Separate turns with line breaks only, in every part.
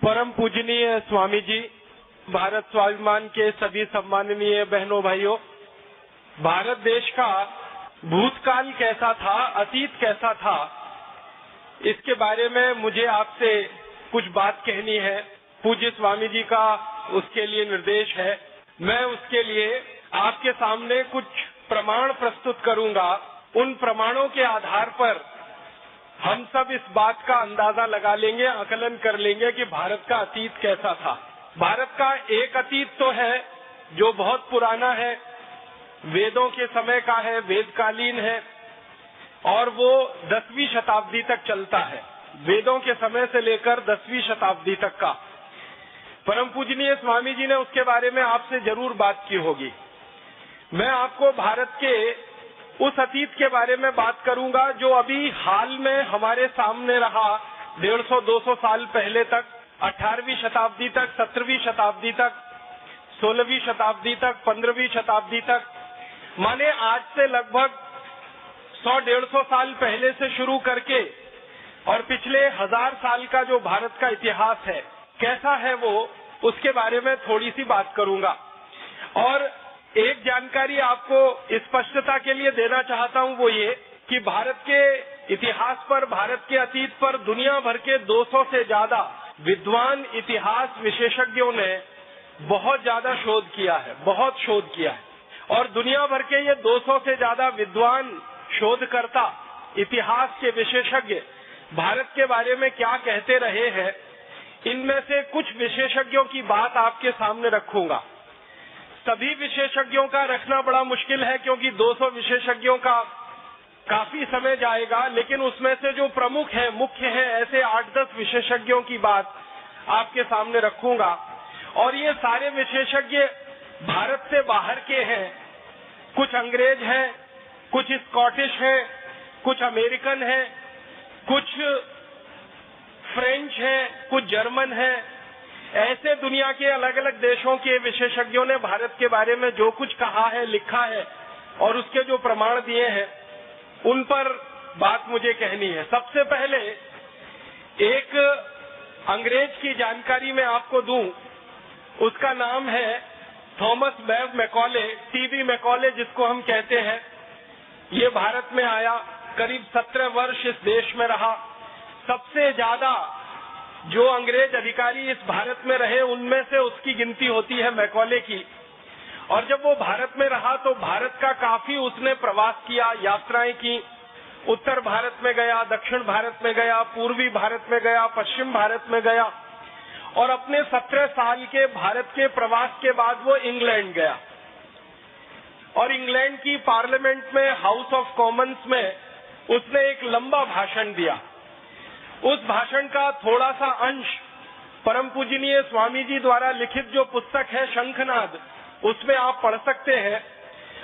परम पूजनीय स्वामी जी, भारत स्वाभिमान के सभी सम्माननीय बहनों भाइयों, भारत देश का भूतकाल कैसा था, अतीत कैसा था, इसके बारे में मुझे आपसे कुछ बात कहनी है। पूज्य स्वामी जी का उसके लिए निर्देश है। मैं उसके लिए आपके सामने कुछ प्रमाण प्रस्तुत करूंगा। उन प्रमाणों के आधार पर हम सब इस बात का अंदाजा लगा लेंगे, आकलन कर लेंगे कि भारत का अतीत कैसा था। भारत का एक अतीत तो है जो बहुत पुराना है, वेदों के समय का है, वेदकालीन है, और वो 10वीं शताब्दी तक चलता है। वेदों के समय से लेकर 10वीं शताब्दी तक का। परम पूजनीय स्वामी जी ने उसके बारे में आपसे जरूर बात की होगी। मैं आपको भारत के उस अतीत के बारे में बात करूंगा जो अभी हाल में हमारे सामने रहा। 150-200 साल पहले तक, 18वीं शताब्दी तक, 17वीं शताब्दी तक, 16वीं शताब्दी तक, 15वीं शताब्दी तक, माने आज से लगभग 100-150 साल पहले से शुरू करके और पिछले 1000 साल का जो भारत का इतिहास है, कैसा है वो, उसके बारे में थोड़ी सी बात करूंगा। और एक जानकारी आपको स्पष्टता के लिए देना चाहता हूं, वो ये कि भारत के इतिहास पर, भारत के अतीत पर दुनिया भर के 200 से ज्यादा विद्वान इतिहास विशेषज्ञों ने बहुत ज्यादा शोध किया है, बहुत शोध किया है। और दुनिया भर के ये 200 से ज्यादा विद्वान शोधकर्ता, इतिहास के विशेषज्ञ भारत के बारे में क्या कहते रहे हैं, इनमें से कुछ विशेषज्ञों की बात आपके सामने रखूंगा। सभी विशेषज्ञों का रखना बड़ा मुश्किल है क्योंकि 200 विशेषज्ञों का काफी समय जाएगा, लेकिन उसमें से जो प्रमुख है, मुख्य है, ऐसे 8-10 विशेषज्ञों की बात आपके सामने रखूंगा। और ये सारे विशेषज्ञ भारत से बाहर के हैं। कुछ अंग्रेज हैं, कुछ स्कॉटिश हैं, कुछ अमेरिकन हैं, कुछ फ्रेंच हैं, कुछ जर्मन हैं। ऐसे दुनिया के अलग अलग देशों के विशेषज्ञों ने भारत के बारे में जो कुछ कहा है, लिखा है और उसके जो प्रमाण दिए हैं, उन पर बात मुझे कहनी है। सबसे पहले एक अंग्रेज की जानकारी मैं आपको दूं। उसका नाम है थॉमस बेव मैकॉले, टीबी मैकॉले जिसको हम कहते हैं। ये भारत में आया, करीब 17 वर्ष इस देश में रहा। सबसे ज्यादा जो अंग्रेज अधिकारी इस भारत में रहे, उनमें से उसकी गिनती होती है मैकॉले की। और जब वो भारत में रहा तो भारत का काफी उसने प्रवास किया, यात्राएं की। उत्तर भारत में गया, दक्षिण भारत में गया, पूर्वी भारत में गया, पश्चिम भारत में गया। और अपने 17 साल के भारत के प्रवास के बाद वो इंग्लैंड गया और इंग्लैंड की पार्लियामेंट में, हाउस ऑफ कॉमन्स में उसने एक लंबा भाषण दिया। उस भाषण का थोड़ा सा अंश परम पूजनीय स्वामी जी द्वारा लिखित जो पुस्तक है शंखनाद, उसमें आप पढ़ सकते हैं।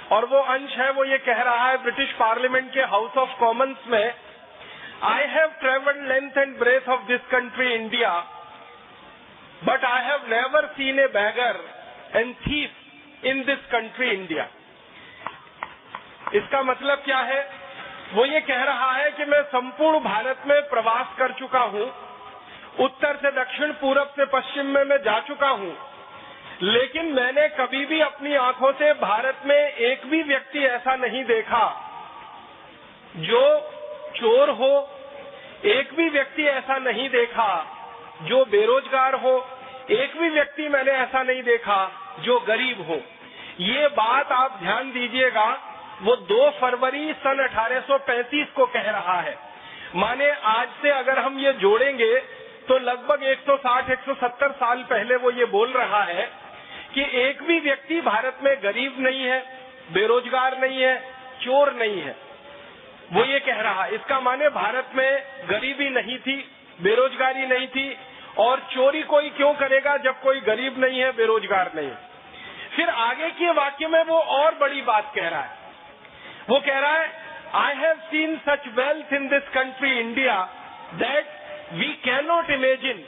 और वो अंश है, वो ये कह रहा है ब्रिटिश पार्लियामेंट के हाउस ऑफ कॉमन्स में, I have travelled length and breadth of this country India, but I have never seen a beggar and thief in this country India. इसका मतलब क्या है? वो ये कह रहा है कि मैं संपूर्ण भारत में प्रवास कर चुका हूं, उत्तर से दक्षिण, पूरब से पश्चिम में मैं जा चुका हूं, लेकिन मैंने कभी भी अपनी आंखों से भारत में एक भी व्यक्ति ऐसा नहीं देखा जो चोर हो, एक भी व्यक्ति ऐसा नहीं देखा जो बेरोजगार हो, एक भी व्यक्ति मैंने ऐसा नहीं देखा जो गरीब हो। ये बात आप ध्यान दीजिएगा, वो 2 फरवरी सन 1835 को कह रहा है। माने आज से अगर हम ये जोड़ेंगे तो लगभग 160-170 साल पहले वो ये बोल रहा है कि एक भी व्यक्ति भारत में गरीब नहीं है, बेरोजगार नहीं है, चोर नहीं है। वो ये कह रहा है। इसका माने भारत में गरीबी नहीं थी, बेरोजगारी नहीं थी, और चोरी कोई क्यों करेगा जब कोई गरीब नहीं है, बेरोजगार नहीं है। फिर आगे के वाक्य में वो और बड़ी बात कह रहा है। वो कह रहा है, I have seen such wealth in this country India that we can not imagine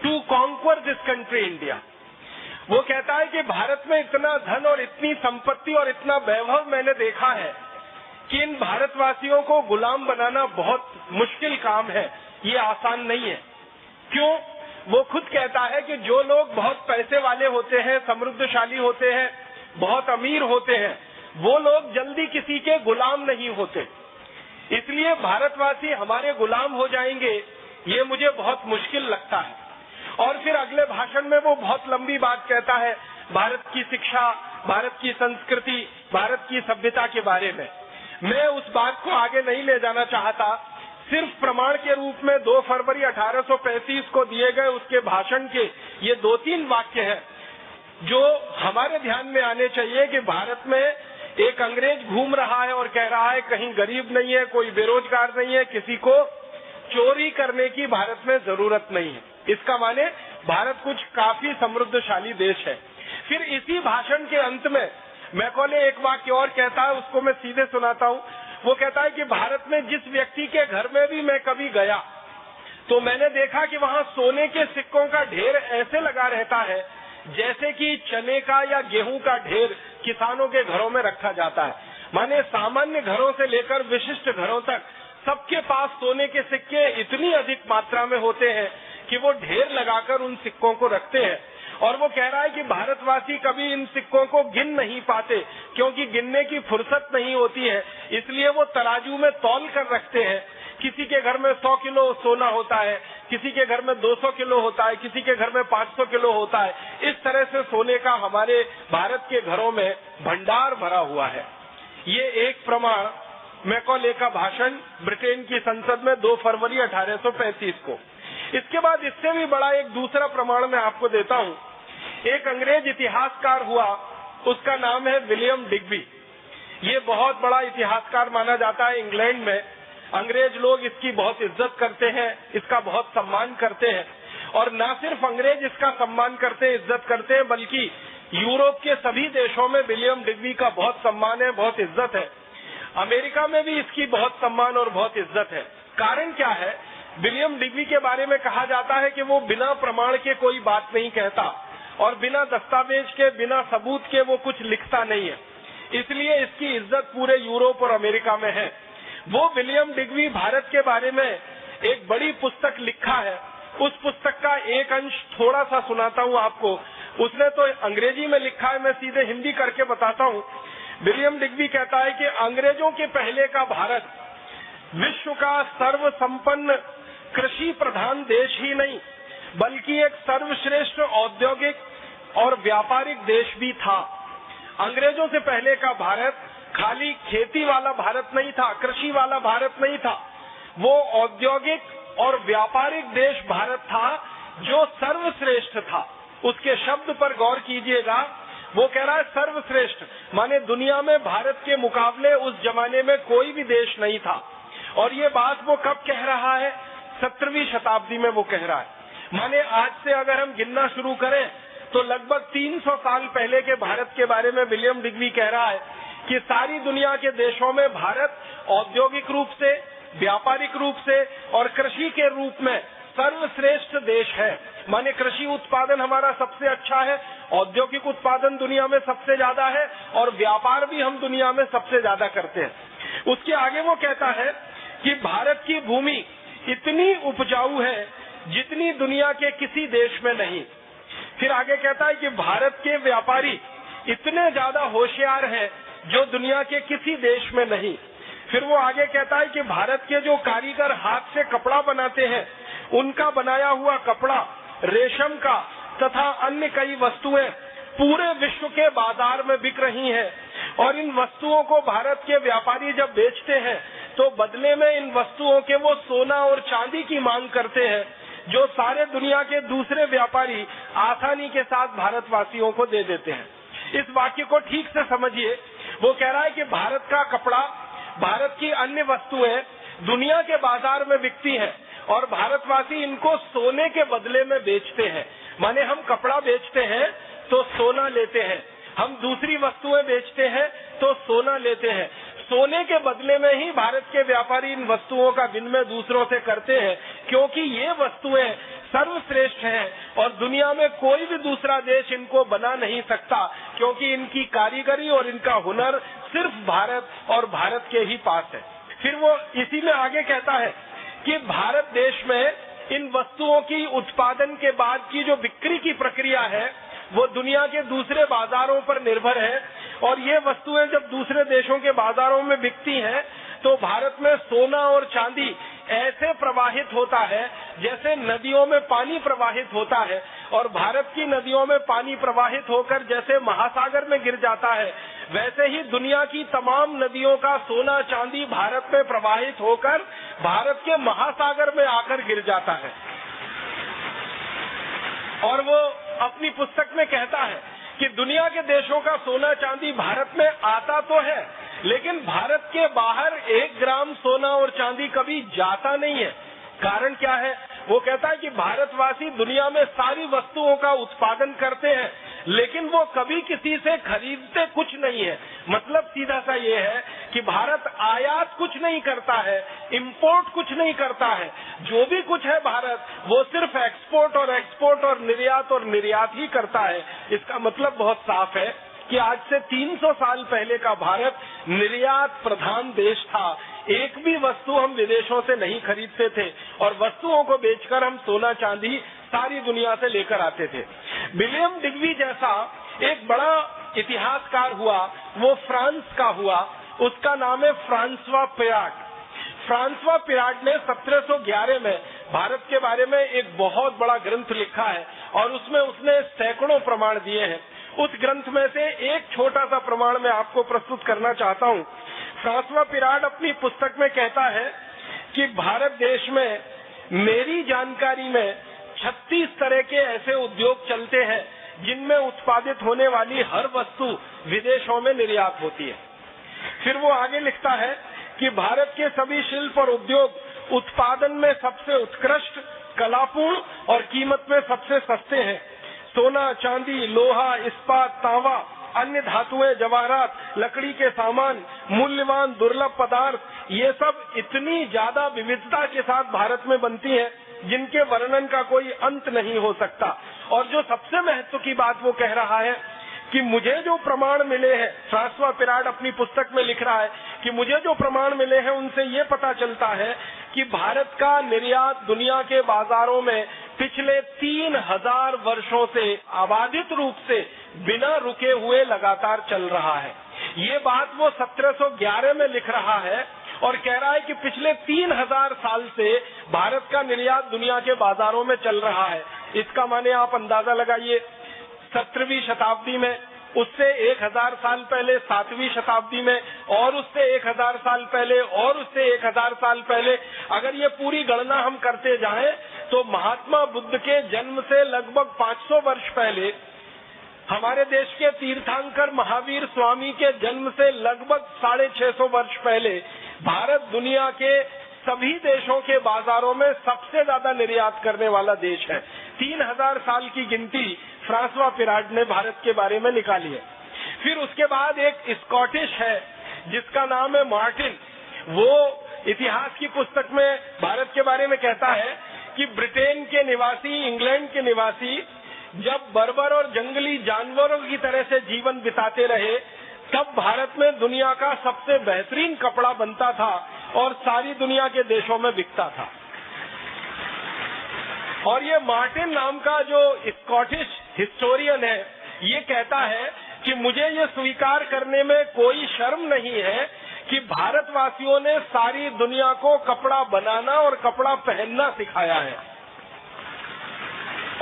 to conquer this country India. वो कहता है कि भारत में इतना धन और इतनी संपत्ति और इतना वैभव मैंने देखा है कि इन भारतवासियों को गुलाम बनाना बहुत मुश्किल काम है, ये आसान नहीं है। क्यों? वो खुद कहता है कि जो लोग बहुत पैसे वाले होते हैं, समृद्धशाली होते हैं, बहुत अमीर होते हैं, वो लोग जल्दी किसी के गुलाम नहीं होते। इसलिए भारतवासी हमारे गुलाम हो जाएंगे, ये मुझे बहुत मुश्किल लगता है। और फिर अगले भाषण में वो बहुत लंबी बात कहता है भारत की शिक्षा, भारत की संस्कृति, भारत की सभ्यता के बारे में। मैं उस बात को आगे नहीं ले जाना चाहता, सिर्फ प्रमाण के रूप में 2 फरवरी 1835 को दिए गए उसके भाषण के ये 2-3 वाक्य हैं जो हमारे ध्यान में आने चाहिए कि भारत में एक अंग्रेज घूम रहा है और कह रहा है कहीं गरीब नहीं है, कोई बेरोजगार नहीं है, किसी को चोरी करने की भारत में जरूरत नहीं है। इसका माने भारत कुछ काफी समृद्धशाली देश है। फिर इसी भाषण के अंत में मैकॉले एक वाक्य और कहता है, उसको मैं सीधे सुनाता हूँ। वो कहता है कि भारत में जिस व्यक्ति के घर में भी मैं कभी गया तो मैंने देखा कि वहाँ सोने के सिक्कों का ढेर ऐसे लगा रहता है जैसे कि चने का या गेहूं का ढेर किसानों के घरों में रखा जाता है। माने सामान्य घरों से लेकर विशिष्ट घरों तक सबके पास सोने के सिक्के इतनी अधिक मात्रा में होते हैं कि वो ढेर लगाकर उन सिक्कों को रखते हैं। और वो कह रहा है कि भारतवासी कभी इन सिक्कों को गिन नहीं पाते क्योंकि गिनने की फुर्सत नहीं होती है, इसलिए वो तराजू में तौल कर रखते हैं। किसी के घर में 100 किलो सोना होता है, किसी के घर में 200 किलो होता है, किसी के घर में 500 किलो होता है। इस तरह से सोने का हमारे भारत के घरों में भंडार भरा हुआ है। ये एक प्रमाण मैकॉले का भाषण ब्रिटेन की संसद में 2 फरवरी 1835 को। इसके बाद इससे भी बड़ा एक दूसरा प्रमाण मैं आपको देता हूँ। एक अंग्रेज इतिहासकार हुआ, उसका नाम है विलियम डिग्बी। ये बहुत बड़ा इतिहासकार माना जाता है इंग्लैंड में। अंग्रेज लोग इसकी बहुत इज्जत करते हैं, इसका बहुत सम्मान करते हैं। और न सिर्फ अंग्रेज इसका सम्मान करते हैं, इज्जत करते हैं, बल्कि यूरोप के सभी देशों में विलियम डिग्बी का बहुत सम्मान है, बहुत इज्जत है। अमेरिका में भी इसकी बहुत सम्मान और बहुत इज्जत है। कारण क्या है? विलियम डिग्बी के बारे में कहा जाता है कि वो बिना प्रमाण के कोई बात नहीं कहता और बिना दस्तावेज के, बिना सबूत के वो कुछ लिखता नहीं है, इसलिए इसकी इज्जत पूरे यूरोप और अमेरिका में है। वो विलियम डिग्बी भारत के बारे में एक बड़ी पुस्तक लिखा है। उस पुस्तक का एक अंश थोड़ा सा सुनाता हूँ आपको। उसने तो अंग्रेजी में लिखा है, मैं सीधे हिंदी करके बताता हूँ। विलियम डिग्बी कहता है कि अंग्रेजों के पहले का भारत विश्व का सर्वसंपन्न कृषि प्रधान देश ही नहीं बल्कि एक सर्वश्रेष्ठ औद्योगिक और व्यापारिक देश भी था। अंग्रेजों से पहले का भारत खाली खेती वाला भारत नहीं था, कृषि वाला भारत नहीं था, वो औद्योगिक और व्यापारिक देश भारत था जो सर्वश्रेष्ठ था। उसके शब्द पर गौर कीजिएगा, वो कह रहा है सर्वश्रेष्ठ, माने दुनिया में भारत के मुकाबले उस जमाने में कोई भी देश नहीं था। और ये बात वो कब कह रहा है? 17वीं शताब्दी में वो कह रहा है। माने आज से अगर हम गिनना शुरू करें तो लगभग 300 साल पहले के भारत के बारे में विलियम डिग्बी कह रहा है कि सारी दुनिया के देशों में भारत औद्योगिक रूप से, व्यापारिक रूप से और कृषि के रूप में सर्वश्रेष्ठ देश है। माने कृषि उत्पादन हमारा सबसे अच्छा है, औद्योगिक उत्पादन दुनिया में सबसे ज्यादा है और व्यापार भी हम दुनिया में सबसे ज्यादा करते हैं। उसके आगे वो कहता है कि भारत की भूमि इतनी उपजाऊ है जितनी दुनिया के किसी देश में नहीं। फिर आगे कहता है कि भारत के व्यापारी इतने ज्यादा होशियार हैं जो दुनिया के किसी देश में नहीं। फिर वो आगे कहता है कि भारत के जो कारीगर हाथ से कपड़ा बनाते हैं, उनका बनाया हुआ कपड़ा, रेशम का तथा अन्य कई वस्तुएं पूरे विश्व के बाजार में बिक रही हैं। और इन वस्तुओं को भारत के व्यापारी जब बेचते हैं तो बदले में इन वस्तुओं के वो सोना और चांदी की मांग करते हैं, जो सारे दुनिया के दूसरे व्यापारी आसानी के साथ भारतवासियों को दे देते हैं। इस वाक्य को ठीक से समझिए। वो कह रहा है कि भारत का कपड़ा, भारत की अन्य वस्तुएं दुनिया के बाजार में बिकती हैं और भारतवासी इनको सोने के बदले में बेचते हैं। माने हम कपड़ा बेचते हैं तो सोना लेते हैं, हम दूसरी वस्तुएं बेचते हैं तो सोना लेते हैं। सोने के बदले में ही भारत के व्यापारी इन वस्तुओं का विनिमय दूसरों से करते हैं, क्योंकि ये वस्तुएं सर्वश्रेष्ठ हैं और दुनिया में कोई भी दूसरा देश इनको बना नहीं सकता, क्योंकि इनकी कारीगरी और इनका हुनर सिर्फ भारत और भारत के ही पास है। फिर वो इसी में आगे कहता है कि भारत देश में इन वस्तुओं की उत्पादन के बाद की जो बिक्री की प्रक्रिया है वो दुनिया के दूसरे बाजारों पर निर्भर है। और ये वस्तुएं जब दूसरे देशों के बाजारों में बिकती हैं तो भारत में सोना और चांदी ऐसे प्रवाहित होता है जैसे नदियों में पानी प्रवाहित होता है, और भारत की नदियों में पानी प्रवाहित होकर जैसे महासागर में गिर जाता है, वैसे ही दुनिया की तमाम नदियों का सोना चांदी भारत में प्रवाहित होकर भारत के महासागर में आकर गिर जाता है। और वो अपनी पुस्तक में कहता है कि दुनिया के देशों का सोना चांदी भारत में आता तो है, लेकिन भारत के बाहर 1 ग्राम सोना और चांदी कभी जाता नहीं है। कारण क्या है? वो कहता है कि भारतवासी दुनिया में सारी वस्तुओं का उत्पादन करते हैं, लेकिन वो कभी किसी से खरीदते कुछ नहीं है। मतलब सीधा सा ये है कि भारत आयात कुछ नहीं करता है, इंपोर्ट कुछ नहीं करता है। जो भी कुछ है भारत, वो सिर्फ एक्सपोर्ट और निर्यात ही करता है। इसका मतलब बहुत साफ है कि आज से 300 साल पहले का भारत निर्यात प्रधान देश था। एक भी वस्तु हम विदेशों से नहीं खरीदते थे और वस्तुओं को बेचकर हम सोना चांदी सारी दुनिया से लेकर आते थे। विलियम डिग्वी जैसा एक बड़ा इतिहासकार हुआ, वो फ्रांस का हुआ। उसका नाम है फ्रांसवा पिराट। फ्रांसवा पिराट ने 1711 में भारत के बारे में एक बहुत बड़ा ग्रंथ लिखा है और उसमें उसने सैकड़ों प्रमाण दिए हैं। उस ग्रंथ में से एक छोटा सा प्रमाण मैं आपको प्रस्तुत करना चाहता हूँ। फ्रांसवा पिराट अपनी पुस्तक में कहता है कि भारत देश में मेरी जानकारी में 36 तरह के ऐसे उद्योग चलते हैं जिनमें उत्पादित होने वाली हर वस्तु विदेशों में निर्यात होती है। फिर वो आगे लिखता है कि भारत के सभी शिल्प और उद्योग उत्पादन में सबसे उत्कृष्ट, कलापूर्ण और कीमत में सबसे सस्ते हैं। सोना, चांदी, लोहा, इस्पात, तांबा, अन्य धातुएं, जवाहरात, लकड़ी के सामान, मूल्यवान दुर्लभ पदार्थ, ये सब इतनी ज्यादा विविधता के साथ भारत में बनती है जिनके वर्णन का कोई अंत नहीं हो सकता। और जो सबसे महत्व की बात वो कह रहा है कि मुझे जो प्रमाण मिले हैं, फ्रांसवा पिराट अपनी पुस्तक में लिख रहा है कि मुझे जो प्रमाण मिले हैं उनसे ये पता चलता है कि भारत का निर्यात दुनिया के बाजारों में पिछले 3000 वर्षों से अबाधित रूप से बिना रुके हुए लगातार चल रहा है। ये बात वो 1711 में लिख रहा है और कह रहा है कि पिछले 3000 साल से भारत का निर्यात दुनिया के बाजारों में चल रहा है। इसका माने आप अंदाजा लगाइए, 17वीं शताब्दी में, उससे 1000 साल पहले 7वीं शताब्दी में, और उससे 1000 साल पहले, और उससे 1000 साल पहले, अगर ये पूरी गणना हम करते जाएं तो महात्मा बुद्ध के जन्म से लगभग 500 वर्ष पहले, हमारे देश के तीर्थंकर महावीर स्वामी के जन्म से लगभग 650 वर्ष पहले भारत दुनिया के सभी देशों के बाजारों में सबसे ज्यादा निर्यात करने वाला देश है। 3000 साल की गिनती फ्रांसवा पिराट ने भारत के बारे में निकाली है। फिर उसके बाद एक स्कॉटिश है जिसका नाम है मार्टिन। वो इतिहास की पुस्तक में भारत के बारे में कहता है कि ब्रिटेन के निवासी, इंग्लैंड के निवासी जब बर्बर और जंगली जानवरों की तरह से जीवन बिताते रहे, तब भारत में दुनिया का सबसे बेहतरीन कपड़ा बनता था और सारी दुनिया के देशों में बिकता था। और ये मार्टिन नाम का जो स्कॉटिश हिस्टोरियन है, ये कहता है कि मुझे ये स्वीकार करने में कोई शर्म नहीं है कि भारतवासियों ने सारी दुनिया को कपड़ा बनाना और कपड़ा पहनना सिखाया है।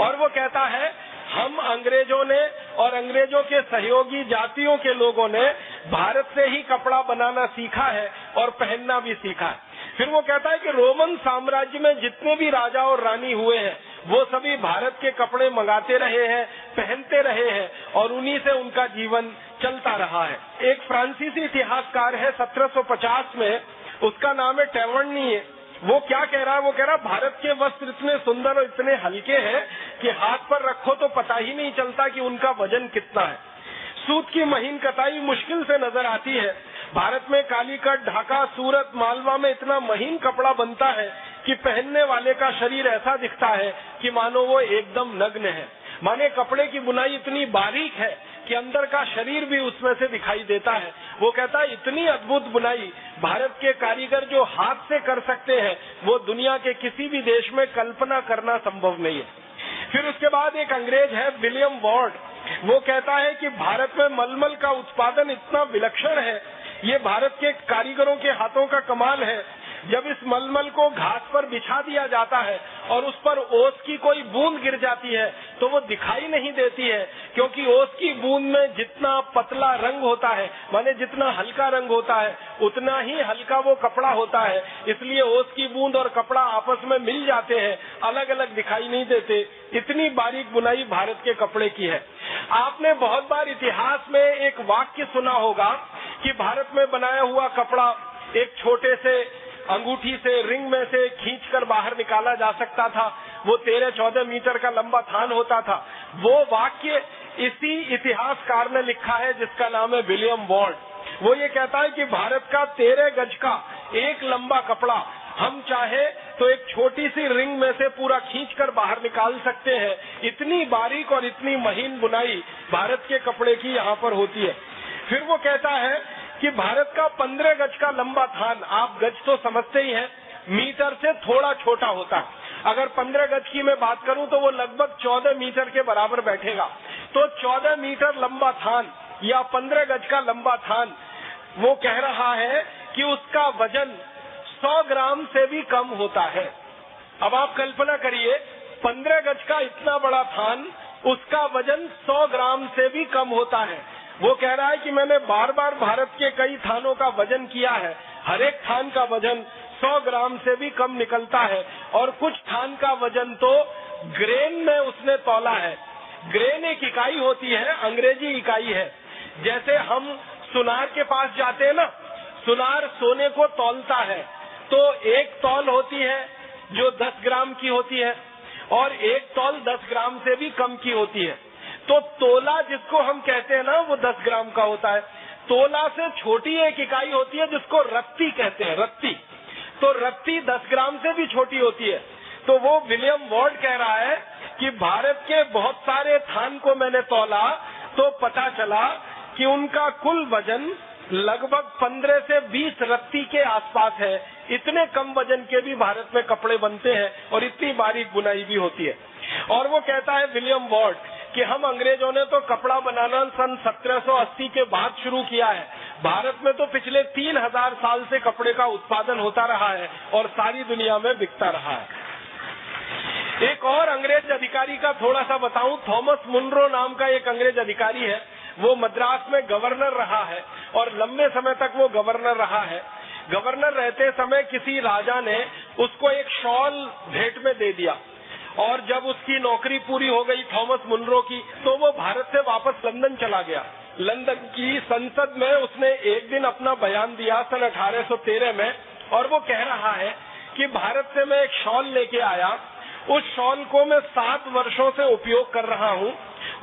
और वो कहता है हम अंग्रेजों ने और अंग्रेजों के सहयोगी जातियों के लोगों ने भारत से ही कपड़ा बनाना सीखा है और पहनना भी सीखा है। फिर वो कहता है कि रोमन साम्राज्य में जितने भी राजा और रानी हुए हैं वो सभी भारत के कपड़े मंगाते रहे हैं, पहनते रहे हैं और उन्हीं से उनका जीवन चलता रहा है। एक फ्रांसीसी इतिहासकार है 1750 में, उसका नाम है टैवर्नी। वो क्या कह रहा है? वो कह रहा है भारत के वस्त्र इतने सुंदर और इतने हल्के हैं कि हाथ पर रखो तो पता ही नहीं चलता कि उनका वजन कितना है। सूत की महीन कताई मुश्किल से नजर आती है। भारत में कालीकट, ढाका, सूरत, मालवा में इतना महीन कपड़ा बनता है कि पहनने वाले का शरीर ऐसा दिखता है कि मानो वो एकदम नग्न है। माने कपड़े की बुनाई इतनी बारीक है कि अंदर का शरीर भी उसमें से दिखाई देता है। वो कहता है इतनी अद्भुत बुनाई भारत के कारीगर जो हाथ से कर सकते हैं वो दुनिया के किसी भी देश में कल्पना करना संभव नहीं है। फिर उसके बाद एक अंग्रेज है विलियम वॉर्ड, वो कहता है कि भारत में मलमल का उत्पादन इतना विलक्षण है, ये भारत के कारीगरों के हाथों का कमाल है। जब इस मलमल को घास पर बिछा दिया जाता है और उस पर ओस की कोई बूंद गिर जाती है तो वो दिखाई नहीं देती है, क्योंकि ओस की बूंद में जितना पतला रंग होता है, माने जितना हल्का रंग होता है, उतना ही हल्का वो कपड़ा होता है। इसलिए ओस की बूंद और कपड़ा आपस में मिल जाते हैं, अलग अलग दिखाई नहीं देते। इतनी बारीक बुनाई भारत के कपड़े की है। आपने बहुत बार इतिहास में एक वाक्य सुना होगा कि भारत में बनाया हुआ कपड़ा एक छोटे से अंगूठी से रिंग में से खींचकर बाहर निकाला जा सकता था, वो 13-14 मीटर का लंबा थान होता था। वो वाक्य इसी इतिहासकार ने लिखा है जिसका नाम है विलियम वॉर्ड। वो ये कहता है कि भारत का 13 गज का एक लंबा कपड़ा हम चाहे तो एक छोटी सी रिंग में से पूरा खींचकर बाहर निकाल सकते हैं। इतनी बारीक और इतनी महीन बुनाई भारत के कपड़े की यहाँ पर होती है। फिर वो कहता है कि भारत का 15 गज का लंबा थान, आप गज तो समझते ही हैं, मीटर से थोड़ा छोटा होता है। अगर 15 गज की मैं बात करूं तो वो लगभग 14 मीटर के बराबर बैठेगा। तो 14 मीटर लंबा थान या 15 गज का लंबा थान, वो कह रहा है कि उसका वजन 100 ग्राम से भी कम होता है। अब आप कल्पना करिए, 15 गज का इतना बड़ा थान, उसका वजन 100 ग्राम से भी कम होता है। वो कह रहा है कि मैंने बार बार भारत के कई थानों का वजन किया है, हर एक थान का वजन 100 ग्राम से भी कम निकलता है, और कुछ थान का वजन तो ग्रेन में उसने तौला है। ग्रेन एक इकाई होती है, अंग्रेजी इकाई है। जैसे हम सुनार के पास जाते हैं ना, सुनार सोने को तौलता है, तो एक तौल होती है जो 10 ग्राम की होती है और एक तौल 10 ग्राम से भी कम की होती है। तो तोला जिसको हम कहते हैं ना, वो 10 ग्राम का होता है। तोला से छोटी एक इकाई होती है जिसको रत्ती कहते हैं, रत्ती। तो रत्ती 10 ग्राम से भी छोटी होती है। तो वो विलियम वॉर्ड कह रहा है कि भारत के बहुत सारे थान को मैंने तौला तो पता चला कि उनका कुल वजन लगभग 15 से 20 रत्ती के आसपास है। इतने कम वजन के भी भारत में कपड़े बनते हैं और इतनी बारीक बुनाई भी होती है। और वो कहता है विलियम वॉर्ड कि हम अंग्रेजों ने तो कपड़ा बनाना सन 1780 के बाद शुरू किया है, भारत में तो पिछले 3000 साल से कपड़े का उत्पादन होता रहा है और सारी दुनिया में बिकता रहा है। एक और अंग्रेज अधिकारी का थोड़ा सा बताऊं, थॉमस मुनरो नाम का एक अंग्रेज अधिकारी है। वो मद्रास में गवर्नर रहा है और लंबे समय तक वो गवर्नर रहा है। गवर्नर रहते समय किसी राजा ने उसको एक शॉल भेंट में दे दिया, और जब उसकी नौकरी पूरी हो गई थॉमस मुनरो की, तो वो भारत से वापस लंदन चला गया। लंदन की संसद में उसने एक दिन अपना बयान दिया सन 1813 में, और वो कह रहा है कि भारत से मैं एक शॉल लेके आया, उस शॉल को मैं 7 वर्षों से उपयोग कर रहा हूँ,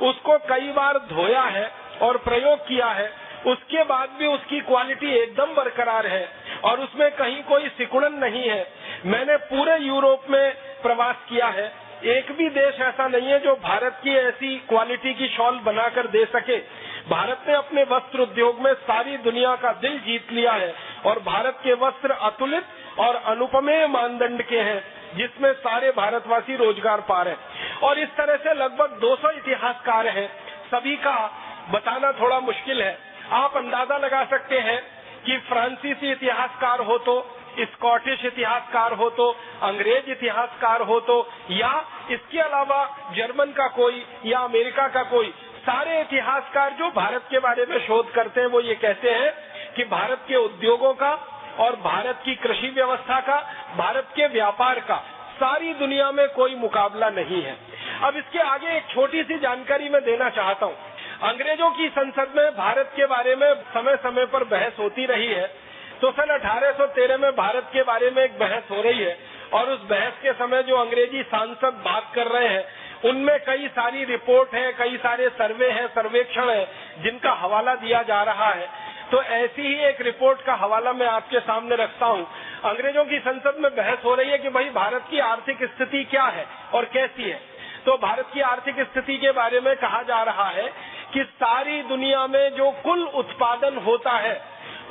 उसको कई बार धोया है और प्रयोग किया है, उसके बाद भी उसकी क्वालिटी एकदम बरकरार है और उसमें कहीं कोई सिकुड़न नहीं है। मैंने पूरे यूरोप में प्रवास किया है, एक भी देश ऐसा नहीं है जो भारत की ऐसी क्वालिटी की शॉल बनाकर दे सके। भारत ने अपने वस्त्र उद्योग में सारी दुनिया का दिल जीत लिया है और भारत के वस्त्र अतुलित और अनुपमेय मानदंड के हैं, जिसमें सारे भारतवासी रोजगार पा रहे हैं। और इस तरह से लगभग 200 इतिहासकार हैं, सभी का बताना थोड़ा मुश्किल है। आप अंदाजा लगा सकते हैं कि फ्रांसीसी इतिहासकार हो तो, स्कॉटिश इतिहासकार हो तो, अंग्रेज इतिहासकार हो तो, या इसके अलावा जर्मन का कोई या अमेरिका का कोई, सारे इतिहासकार जो भारत के बारे में शोध करते हैं वो ये कहते हैं कि भारत के उद्योगों का और भारत की कृषि व्यवस्था का, भारत के व्यापार का सारी दुनिया में कोई मुकाबला नहीं है। अब इसके आगे एक छोटी सी जानकारी मैं देना चाहता हूँ। अंग्रेजों की संसद में भारत के बारे में समय समय पर बहस होती रही है। तो सन 1813 में भारत के बारे में एक बहस हो रही है, और उस बहस के समय जो अंग्रेजी सांसद बात कर रहे हैं उनमें कई सारी रिपोर्ट है, कई सारे सर्वे हैं, सर्वेक्षण है, जिनका हवाला दिया जा रहा है। तो ऐसी ही एक रिपोर्ट का हवाला मैं आपके सामने रखता हूँ। अंग्रेजों की संसद में बहस हो रही है कि भाई भारत की आर्थिक स्थिति क्या है और कैसी है। तो भारत की आर्थिक स्थिति के बारे में कहा जा रहा है कि सारी दुनिया में जो कुल उत्पादन होता है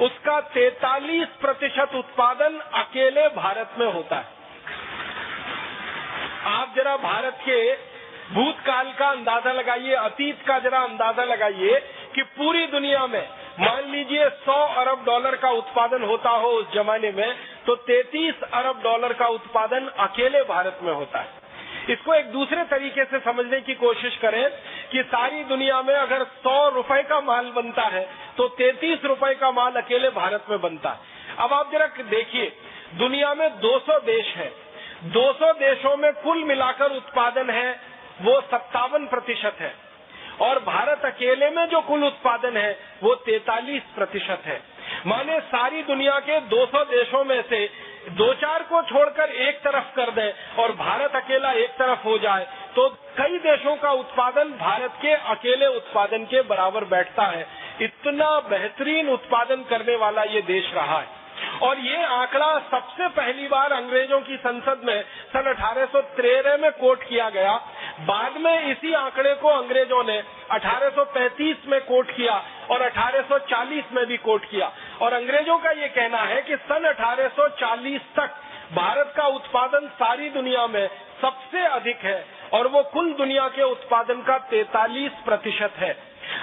उसका 43% उत्पादन अकेले भारत में होता है। आप जरा भारत के भूतकाल का अंदाजा लगाइए, अतीत का जरा अंदाजा लगाइए कि पूरी दुनिया में मान लीजिए 100 अरब डॉलर का उत्पादन होता हो उस जमाने में, तो 33 अरब डॉलर का उत्पादन अकेले भारत में होता है। इसको एक दूसरे तरीके से समझने की कोशिश करें कि सारी दुनिया में अगर 100 रुपए का माल बनता है तो 33 रुपए का माल अकेले भारत में बनता है। अब आप जरा देखिए, दुनिया में 200 देश हैं, 200 देशों में कुल मिलाकर उत्पादन है वो 57% है, और भारत अकेले में जो कुल उत्पादन है वो 43% है। माने सारी दुनिया के 200 देशों में से 2-4 को छोड़कर एक तरफ कर दें और भारत अकेला एक तरफ हो जाए तो कई देशों का उत्पादन भारत के अकेले उत्पादन के बराबर बैठता है। इतना बेहतरीन उत्पादन करने वाला ये देश रहा है। और ये आंकड़ा सबसे पहली बार अंग्रेजों की संसद में सन 1813 में कोट किया गया। बाद में इसी आंकड़े को अंग्रेजों ने 1835 में कोट किया और 1840 में भी कोट किया। और अंग्रेजों का ये कहना है कि सन 1840 तक भारत का उत्पादन सारी दुनिया में सबसे अधिक है और वो कुल दुनिया के उत्पादन का 43% है।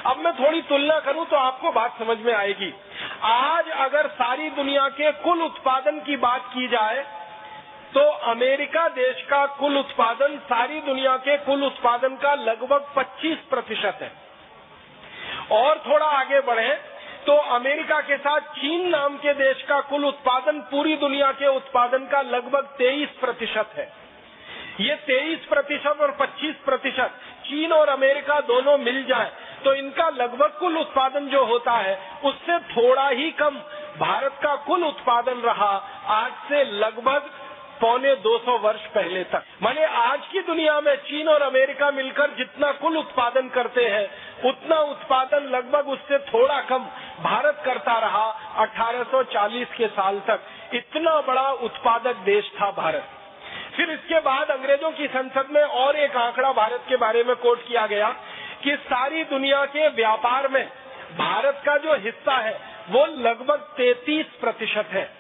अब मैं थोड़ी तुलना करूं तो आपको बात समझ में आएगी। आज अगर सारी दुनिया के कुल उत्पादन की बात की जाए तो अमेरिका देश का कुल उत्पादन सारी दुनिया के कुल उत्पादन का लगभग 25% है। और थोड़ा आगे बढ़े तो अमेरिका के साथ चीन नाम के देश का कुल उत्पादन पूरी दुनिया के उत्पादन का लगभग 23% है। ये 23% और 25% चीन और अमेरिका दोनों मिल जाए तो इनका लगभग कुल उत्पादन जो होता है उससे थोड़ा ही कम भारत का कुल उत्पादन रहा आज से लगभग 250 वर्ष पहले तक। माने आज की दुनिया में चीन और अमेरिका मिलकर जितना कुल उत्पादन करते हैं उतना उत्पादन लगभग उससे थोड़ा कम भारत करता रहा 1840 के साल तक। इतना बड़ा उत्पादक देश था भारत। फिर इसके बाद अंग्रेजों की संसद में और एक आंकड़ा भारत के बारे में कोट किया गया कि सारी दुनिया के व्यापार में भारत का जो हिस्सा है वो लगभग 33% है।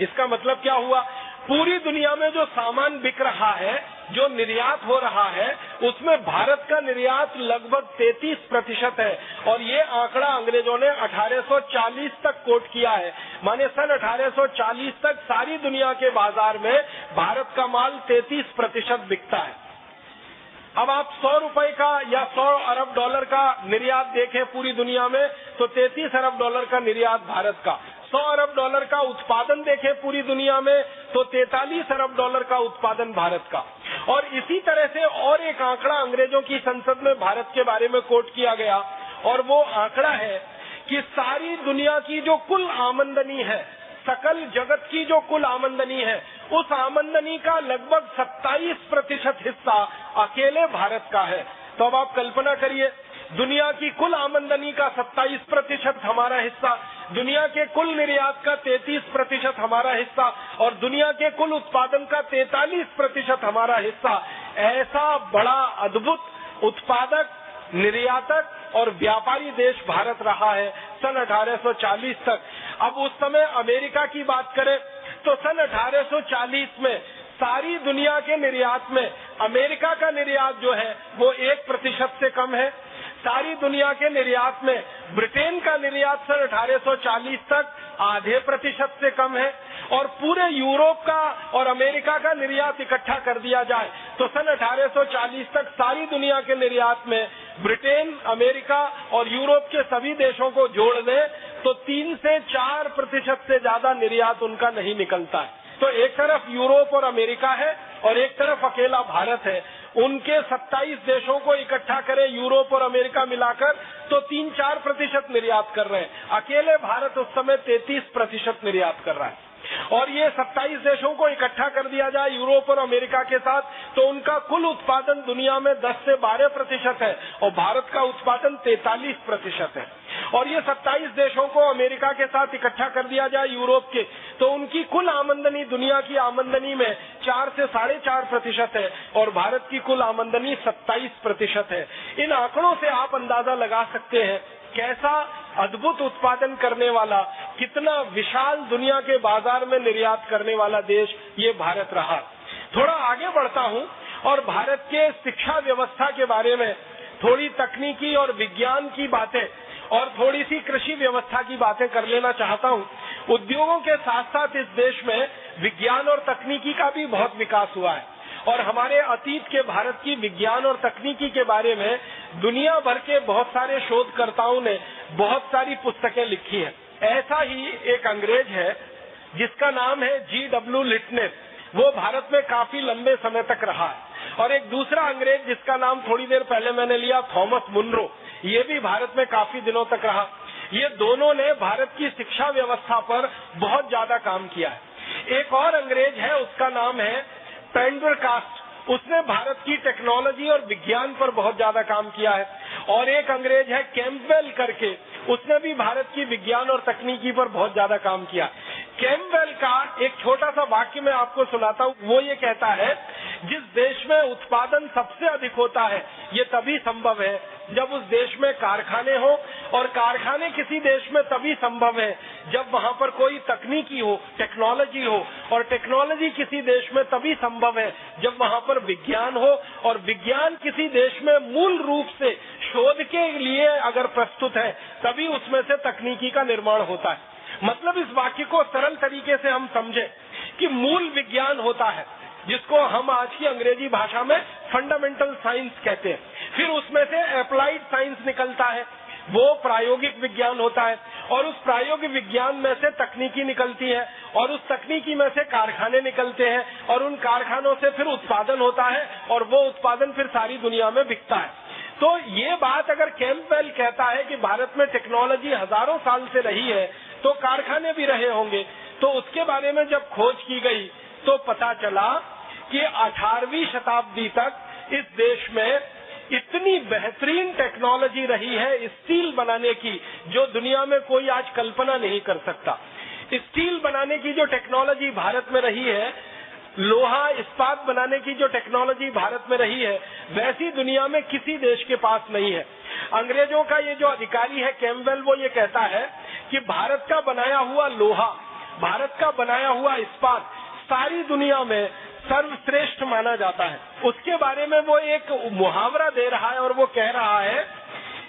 इसका मतलब क्या हुआ? पूरी दुनिया में जो सामान बिक रहा है, जो निर्यात हो रहा है, उसमें भारत का निर्यात लगभग 33% है। और ये आंकड़ा अंग्रेजों ने 1840 तक कोट किया है। माने सन 1840 तक सारी दुनिया के बाजार में भारत का माल 33% बिकता है। अब आप 100 रुपए का या 100 अरब डॉलर का निर्यात देखें पूरी दुनिया में तो 33 अरब डॉलर का निर्यात भारत का। 100 अरब डॉलर का उत्पादन देखें पूरी दुनिया में तो 43 अरब डॉलर का उत्पादन भारत का। और इसी तरह से और एक आंकड़ा अंग्रेजों की संसद में भारत के बारे में कोट किया गया और वो आंकड़ा है कि सारी दुनिया की जो कुल आमदनी है, सकल जगत की जो कुल आमदनी है, उस आमदनी का लगभग 27% हिस्सा अकेले भारत का है। तो अब आप कल्पना करिए, दुनिया की कुल आमदनी का 27% हमारा हिस्सा, दुनिया के कुल निर्यात का 33% हमारा हिस्सा और दुनिया के कुल उत्पादन का 43% हमारा हिस्सा। ऐसा बड़ा अद्भुत उत्पादक, निर्यातक और व्यापारी देश भारत रहा है सन 1840 तक। अब उस समय अमेरिका की बात करें तो सन 1840 में सारी दुनिया के निर्यात में अमेरिका का निर्यात जो है वो 1% से कम है। सारी दुनिया के निर्यात में ब्रिटेन का निर्यात सन 1840 तक आधे % से कम है। और पूरे यूरोप का और अमेरिका का निर्यात इकट्ठा कर दिया जाए तो सन 1840 तक सारी दुनिया के निर्यात में ब्रिटेन, अमेरिका और यूरोप के सभी देशों को जोड़ दें तो 3 से 4% से ज्यादा निर्यात उनका नहीं निकलता है। तो एक तरफ यूरोप और अमेरिका है और एक तरफ अकेला भारत है। उनके 27 देशों को इकट्ठा करें यूरोप और अमेरिका मिलाकर तो 3-4% निर्यात कर रहे हैं। अकेले भारत उस समय 33% निर्यात कर रहा है। और ये 27 देशों को इकट्ठा कर दिया जाए यूरोप और अमेरिका के साथ तो उनका कुल उत्पादन दुनिया में 10 से 12% है और भारत का उत्पादन 43% है। और ये 27 देशों को अमेरिका के साथ इकट्ठा कर दिया जाए, यूरोप के, तो उनकी कुल आमदनी दुनिया की आमदनी में 4 से 4.5% है और भारत की कुल आमदनी 27% है। इन आंकड़ों से आप अंदाजा लगा सकते हैं कैसा अद्भुत उत्पादन करने वाला, कितना विशाल दुनिया के बाजार में निर्यात करने वाला देश ये भारत रहा। थोड़ा आगे बढ़ता हूँ और भारत के शिक्षा व्यवस्था के बारे में थोड़ी तकनीकी और विज्ञान की बातें और थोड़ी सी कृषि व्यवस्था की बातें कर लेना चाहता हूँ। उद्योगों के साथ साथ इस देश में विज्ञान और तकनीकी का भी बहुत विकास हुआ है और हमारे अतीत के भारत की विज्ञान और तकनीकी के बारे में दुनिया भर के बहुत सारे शोधकर्ताओं ने बहुत सारी पुस्तकें लिखी हैं। ऐसा ही एक अंग्रेज है जिसका नाम है G.W. लिटनेस, वो भारत में काफी लंबे समय तक रहा है। और एक दूसरा अंग्रेज जिसका नाम थोड़ी देर पहले मैंने लिया, थॉमस मुनरो, ये भी भारत में काफी दिनों तक रहा। ये दोनों ने भारत की शिक्षा व्यवस्था पर बहुत ज्यादा काम किया है। एक और अंग्रेज है, उसका नाम है पेंडरकास्ट, उसने भारत की टेक्नोलॉजी और विज्ञान पर बहुत ज्यादा काम किया है। और एक अंग्रेज है कैम्पबेल करके, उसने भी भारत की विज्ञान और तकनीकी पर बहुत ज्यादा काम किया। कैम्पबेल का एक छोटा सा वाक्य मैं आपको सुनाता हूँ। वो ये कहता है, जिस देश में उत्पादन सबसे अधिक होता है ये तभी संभव है जब उस देश में कारखाने हो, और कारखाने किसी देश में तभी संभव है जब वहाँ पर कोई तकनीकी हो, टेक्नोलॉजी हो, और टेक्नोलॉजी किसी देश में तभी संभव है जब वहाँ पर विज्ञान हो, और विज्ञान किसी देश में मूल रूप से शोध के लिए अगर प्रस्तुत है तभी उसमें से तकनीकी का निर्माण होता है। मतलब इस वाक्य को सरल तरीके से हम समझे कि मूल विज्ञान होता है जिसको हम आज की अंग्रेजी भाषा में फंडामेंटल साइंस कहते हैं, फिर उसमें से अप्लाइड साइंस निकलता है, वो प्रायोगिक विज्ञान होता है, और उस प्रायोगिक विज्ञान में से तकनीकी निकलती है, और उस तकनीकी में से कारखाने निकलते हैं, और उन कारखानों से फिर उत्पादन होता है, और वो उत्पादन फिर सारी दुनिया में बिकता है। तो ये बात अगर कैम्पबेल कहता है कि भारत में टेक्नोलॉजी हजारों साल से रही है तो कारखाने भी रहे होंगे, तो उसके बारे में जब खोज की गई तो पता चला कि 18वीं शताब्दी तक इस देश में इतनी बेहतरीन टेक्नोलॉजी रही है स्टील बनाने की जो दुनिया में कोई आज कल्पना नहीं कर सकता। स्टील बनाने की जो टेक्नोलॉजी भारत में रही है, लोहा इस्पात बनाने की जो टेक्नोलॉजी भारत में रही है, वैसी दुनिया में किसी देश के पास नहीं है। अंग्रेजों का ये जो अधिकारी है कैम्पबेल, वो ये कहता है कि भारत का बनाया हुआ लोहा, भारत का बनाया हुआ इस्पात सारी दुनिया में सर्वश्रेष्ठ माना जाता है। उसके बारे में वो एक मुहावरा दे रहा है और वो कह रहा है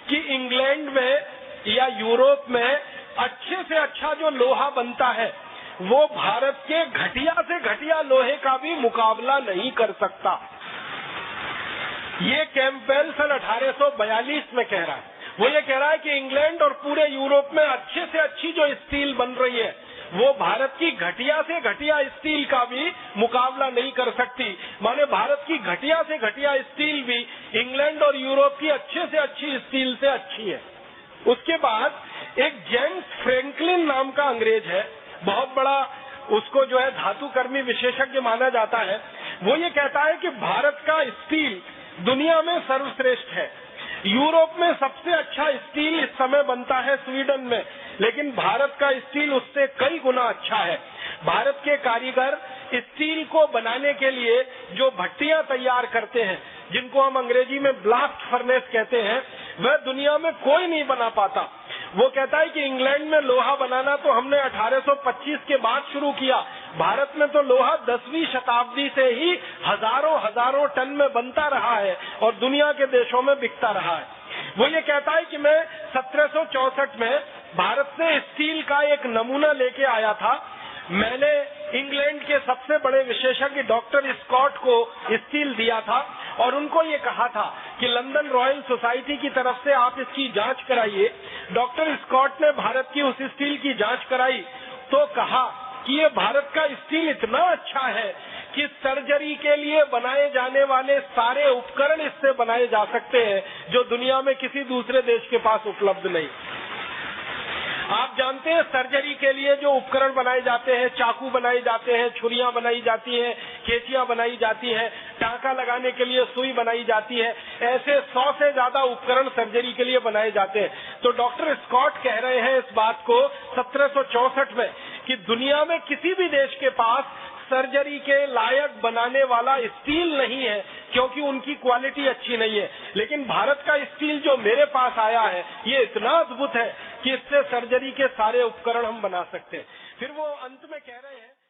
कि इंग्लैंड में या यूरोप में अच्छे से अच्छा जो लोहा बनता है वो भारत के घटिया से घटिया लोहे का भी मुकाबला नहीं कर सकता। ये कैम्पबेल सन 1842 में कह रहा है। वो ये कह रहा है कि इंग्लैंड और पूरे यूरोप में अच्छे से अच्छी जो स्टील बन रही है वो भारत की घटिया से घटिया स्टील का भी मुकाबला नहीं कर सकती। माने भारत की घटिया से घटिया स्टील भी इंग्लैंड और यूरोप की अच्छे से अच्छी स्टील से अच्छी है। उसके बाद एक जेम्स फ्रैंकलिन नाम का अंग्रेज है, बहुत बड़ा, उसको जो है धातुकर्मी विशेषज्ञ माना जाता है। वो ये कहता है कि भारत का स्टील दुनिया में सर्वश्रेष्ठ है। यूरोप में सबसे अच्छा स्टील इस समय बनता है स्वीडन में, लेकिन भारत का स्टील उससे कई गुना अच्छा है। भारत के कारीगर स्टील को बनाने के लिए जो भट्टियां तैयार करते हैं, जिनको हम अंग्रेजी में ब्लास्ट फर्नेस कहते हैं, वह दुनिया में कोई नहीं बना पाता। वो कहता है कि इंग्लैंड में लोहा बनाना तो हमने 1825 के बाद शुरू किया, भारत में तो लोहा 10वीं शताब्दी से ही हजारों टन में बनता रहा है और दुनिया के देशों में बिकता रहा है। वो ये कहता है कि मैं 1764 में भारत से स्टील का एक नमूना लेके आया था। मैंने इंग्लैंड के सबसे बड़े विशेषज्ञ डॉक्टर स्कॉट को स्टील दिया था और उनको ये कहा था कि लंदन रॉयल सोसाइटी की तरफ से आप इसकी जांच कराइए। डॉक्टर स्कॉट ने भारत की उस स्टील की जांच कराई तो कहा कि ये भारत का स्टील इतना अच्छा है कि सर्जरी के लिए बनाए जाने वाले सारे उपकरण इससे बनाए जा सकते हैं जो दुनिया में किसी दूसरे देश के पास उपलब्ध नहीं। आप जानते हैं सर्जरी के लिए जो उपकरण बनाए जाते हैं, चाकू बनाए जाते हैं, छुरियां बनाई जाती हैं, कैंचियां बनाई जाती हैं, टांका लगाने के लिए सुई बनाई जाती है, ऐसे 100 से ज्यादा उपकरण सर्जरी के लिए बनाए जाते हैं। तो डॉक्टर स्कॉट कह रहे हैं इस बात को 1764 में कि दुनिया में किसी भी देश के पास सर्जरी के लायक बनाने वाला स्टील नहीं है, क्योंकि उनकी क्वालिटी अच्छी नहीं है। लेकिन भारत का स्टील जो मेरे पास आया है ये इतना अद्भुत है कि इससे सर्जरी के सारे उपकरण हम बना सकते हैं। फिर वो अंत में कह रहे हैं